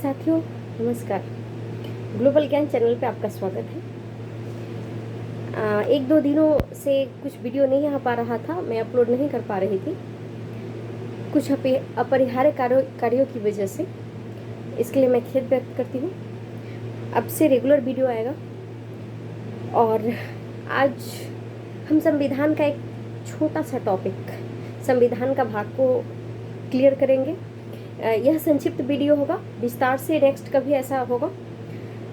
साथियों, नमस्कार। ग्लोबल ज्ञान चैनल पे आपका स्वागत है। एक दो दिनों से कुछ वीडियो नहीं आ पा रहा था, मैं अपलोड नहीं कर पा रही थी कुछ अपरिहार्य कार्यों की वजह से। इसके लिए मैं खेद व्यक्त करती हूँ। अब से रेगुलर वीडियो आएगा। और आज हम संविधान का एक छोटा सा टॉपिक, संविधान का भाग को क्लियर करेंगे। यह संक्षिप्त वीडियो होगा, विस्तार से नेक्स्ट कभी ऐसा होगा।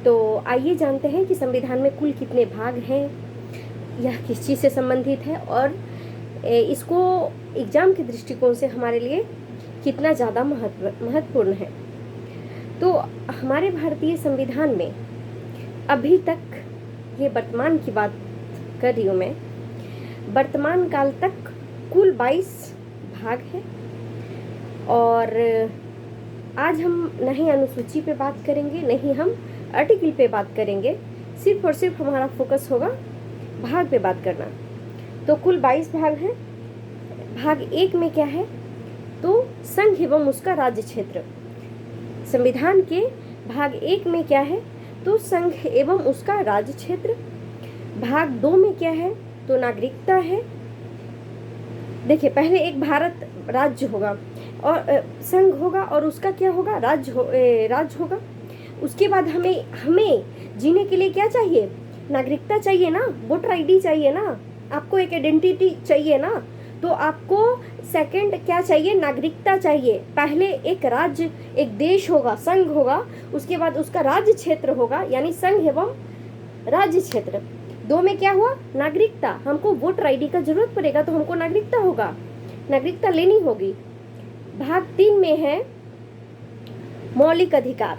तो आइए जानते हैं कि संविधान में कुल कितने भाग हैं, यह किस चीज़ से संबंधित है और इसको एग्ज़ाम के दृष्टिकोण से हमारे लिए कितना ज़्यादा महत्वपूर्ण है। तो हमारे भारतीय संविधान में अभी तक, ये वर्तमान की बात कर रही हूँ मैं, वर्तमान काल तक कुल 22 भाग है। और आज हम नहीं अनुसूची पे बात करेंगे, नहीं हम आर्टिकल पे बात करेंगे, सिर्फ और सिर्फ हमारा फोकस होगा भाग पे बात करना। तो कुल 22 भाग हैं। भाग 1 में क्या है, तो संघ एवं उसका राज्य क्षेत्र। संविधान के भाग 1 में क्या है, तो संघ एवं उसका राज्य क्षेत्र। भाग 2 में क्या है, तो नागरिकता है। देखिए, पहले एक भारत राज्य होगा और संघ होगा और उसका क्या होगा, राज्य होगा। उसके बाद हमें जीने के लिए क्या चाहिए, नागरिकता चाहिए ना, वोटर आईडी चाहिए ना, आपको एक आइडेंटिटी चाहिए ना। तो आपको सेकंड क्या चाहिए, नागरिकता चाहिए। पहले एक राज्य, एक देश होगा, संघ होगा, उसके बाद उसका राज्य क्षेत्र होगा, यानी संघ एवं राज्य क्षेत्र। 2 में क्या हुआ, नागरिकता। हमको वोटर आईडी का जरूरत पड़ेगा तो हमको नागरिकता होगा, नागरिकता लेनी होगी। भाग 3 में है मौलिक अधिकार।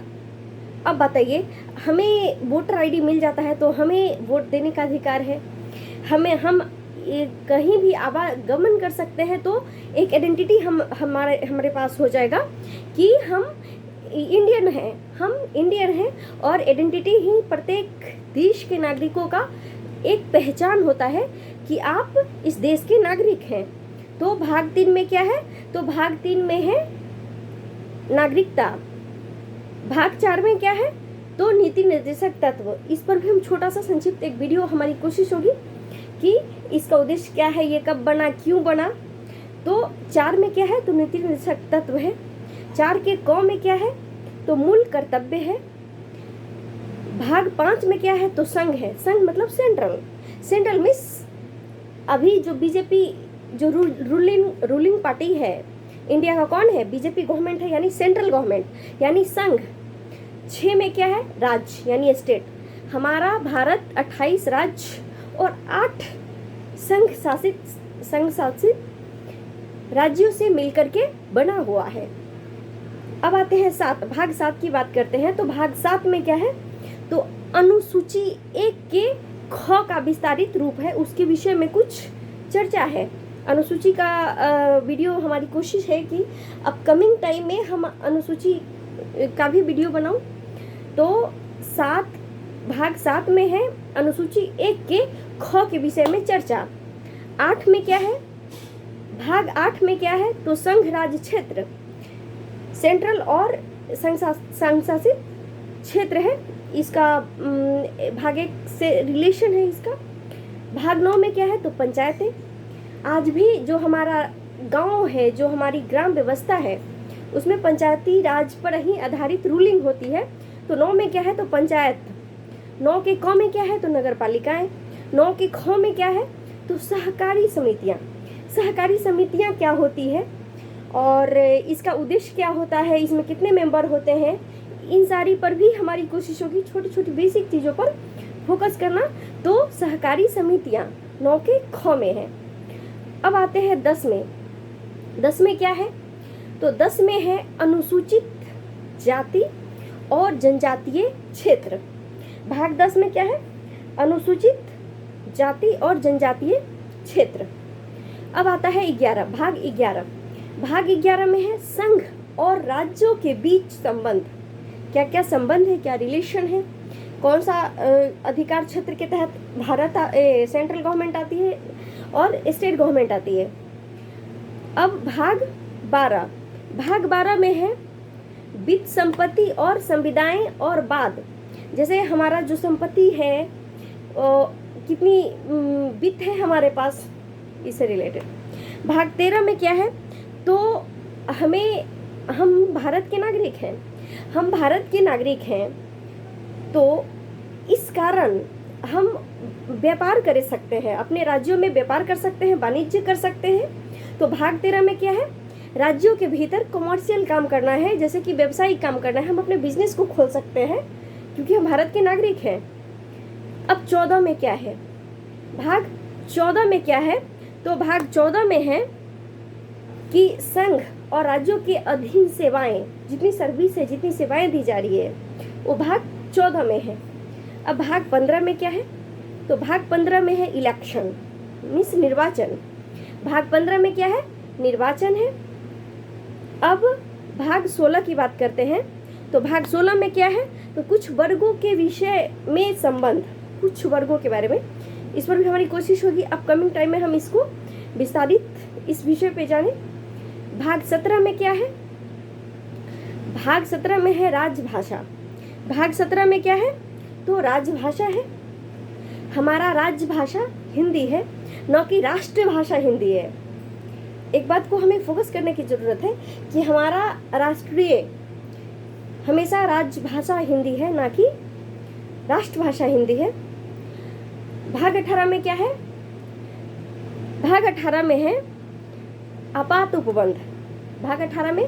अब बताइए, हमें वोटर आईडी मिल जाता है तो हमें वोट देने का अधिकार है। हम कहीं भी आवागमन कर सकते हैं तो एक आइडेंटिटी हमारे पास हो जाएगा कि हम इंडियन हैं। और आइडेंटिटी ही प्रत्येक देश के नागरिकों का एक पहचान होता है कि आप इस देश के नागरिक हैं। तो भाग 3 में क्या है, तो भाग 3 में है नागरिकता। भाग 4 में क्या है, तो नीति निर्देशक तत्व। इस पर भी हम छोटा सा संक्षिप्त एक वीडियो, हमारी कोशिश होगी कि इसका उद्देश्य क्या है, ये कब बना, क्यों बना। तो 4 में क्या है, तो नीति निर्देशक तत्व है। 4 के क में क्या है, तो मूल कर्तव्य है। भाग 5 में क्या है, तो संघ है। संघ मतलब सेंट्रल मीन्स अभी जो बीजेपी जो रूलिंग पार्टी है इंडिया का, कौन है, बीजेपी गवर्नमेंट है, यानी सेंट्रल गवर्नमेंट, यानी संघ। 6 में क्या है, राज्य यानी स्टेट। हमारा भारत 28 राज्य और 8 संघ शासित राज्यों से मिलकर के बना हुआ है। अब आते हैं भाग 7 की बात करते हैं। तो भाग 7 में क्या है, तो अनुसूची 1 के ख का विस्तारित रूप है, उसके विषय में कुछ चर्चा है। अनुसूची का वीडियो, हमारी कोशिश है कि अपकमिंग टाइम में हम अनुसूची का भी वीडियो बनाऊं। तो भाग 7 में है अनुसूची 1 के ख के विषय में चर्चा। 8 में क्या है, भाग 8 में क्या है, तो संघ राज्य क्षेत्र, सेंट्रल और संघ शासित क्षेत्र है। इसका भाग 1 से रिलेशन है इसका। भाग 9 में क्या है, तो पंचायतें। आज भी जो हमारा गांव है, जो हमारी ग्राम व्यवस्था है, उसमें पंचायती राज पर ही आधारित रूलिंग होती है। तो 9 में क्या है, तो पंचायत। 9 के क में क्या है, तो नगर पालिकाएं। 9 के ख में क्या है, तो सहकारी समितियां। सहकारी समितियां क्या होती है और इसका उद्देश्य क्या होता है, इसमें कितने मेंबर होते हैं, इन सारी पर भी हमारी कोशिश होगी छोटी छोटी बेसिक चीज़ों पर फोकस करना। तो सहकारी समितियां 9 के ख में है। अब आते हैं 10 में। 10 में क्या है, तो 10 में है अनुसूचित जाति और जनजातीय क्षेत्र। भाग 10 में क्या है, अनुसूचित जाति और जनजातीय क्षेत्र। अब आता है 11, भाग 11। भाग 11 में है संघ और राज्यों के बीच संबंध। क्या क्या संबंध है, क्या रिलेशन है, कौन सा अधिकार क्षेत्र के तहत भारत सेंट्रल गवर्नमेंट आती है और स्टेट गवर्नमेंट आती है। अब भाग 12 में है वित्त, संपत्ति और संविदाएं और बाद, जैसे हमारा जो संपत्ति है कितनी वित्त है हमारे पास, इससे रिलेटेड। भाग 13 में क्या है, तो हम भारत के नागरिक हैं, हम भारत के नागरिक हैं, तो इस कारण हम व्यापार कर सकते हैं, अपने राज्यों में व्यापार कर सकते हैं, वाणिज्य कर सकते हैं। तो भाग 13 में क्या है, राज्यों के भीतर कमर्शियल काम करना है, जैसे कि व्यवसायिक काम करना है, हम अपने बिजनेस को खोल सकते हैं क्योंकि हम भारत के नागरिक हैं। अब 14 में क्या है, भाग 14 में क्या है, तो भाग 14 में है कि संघ और राज्यों के अधीन सेवाएं, जितनी सर्विस है, जितनी सेवाएं दी जा रही है, वो भाग 14 में है। अब भाग 15 में क्या है, तो भाग 15 में है इलेक्शन, मीन्स निर्वाचन। भाग 15 में क्या है, निर्वाचन है। अब भाग 16 की बात करते हैं, तो भाग 16 में क्या है, तो कुछ वर्गों के विषय में संबंध, कुछ वर्गों के बारे में, इस पर भी हमारी कोशिश होगी अपकमिंग टाइम में हम इसको विस्तारित इस विषय पे जाने। भाग 17 में क्या है, भाग 17 में है राजभाषा। भाग 17 में क्या है, तो राजभाषा है, हमारा राजभाषा हिंदी है, न कि राष्ट्रभाषा हिंदी है। एक बात को हमें फोकस करने की जरूरत है कि हमारा राष्ट्रीय हमेशा राजभाषा हिंदी है, ना कि राष्ट्रभाषा हिंदी है। भाग 18 में क्या है, भाग 18 में है आपात उपबंध। भाग 18 में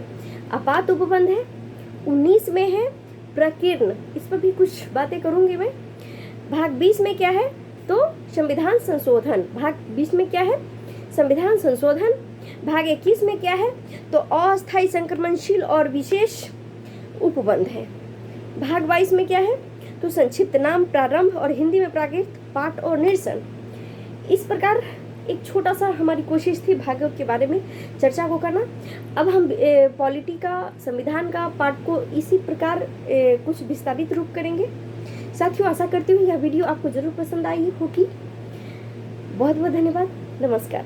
आपात उपबंध है। 19 में है प्रकीर्ण, इस पर भी कुछ बातें करूंगी मैं। भाग 20 में क्या है, तो संविधान संशोधन। भाग 20 में क्या है, संविधान संशोधन। भाग 21 में क्या है, तो अस्थायी संक्रमणशील और विशेष उपबंध है। भाग 22 में क्या है, तो संक्षिप्त नाम, प्रारंभ और हिंदी में प्राकृत, पाठ और निरसन। इस प्रकार एक छोटा सा हमारी कोशिश थी भागों के बारे में चर्चा को करना। अब हम पॉलिटी का, संविधान का पार्ट को इसी प्रकार कुछ विस्तारित रूप करेंगे। साथियों, आशा करती हूँ यह वीडियो आपको जरूर पसंद आई होगी। बहुत बहुत धन्यवाद। नमस्कार।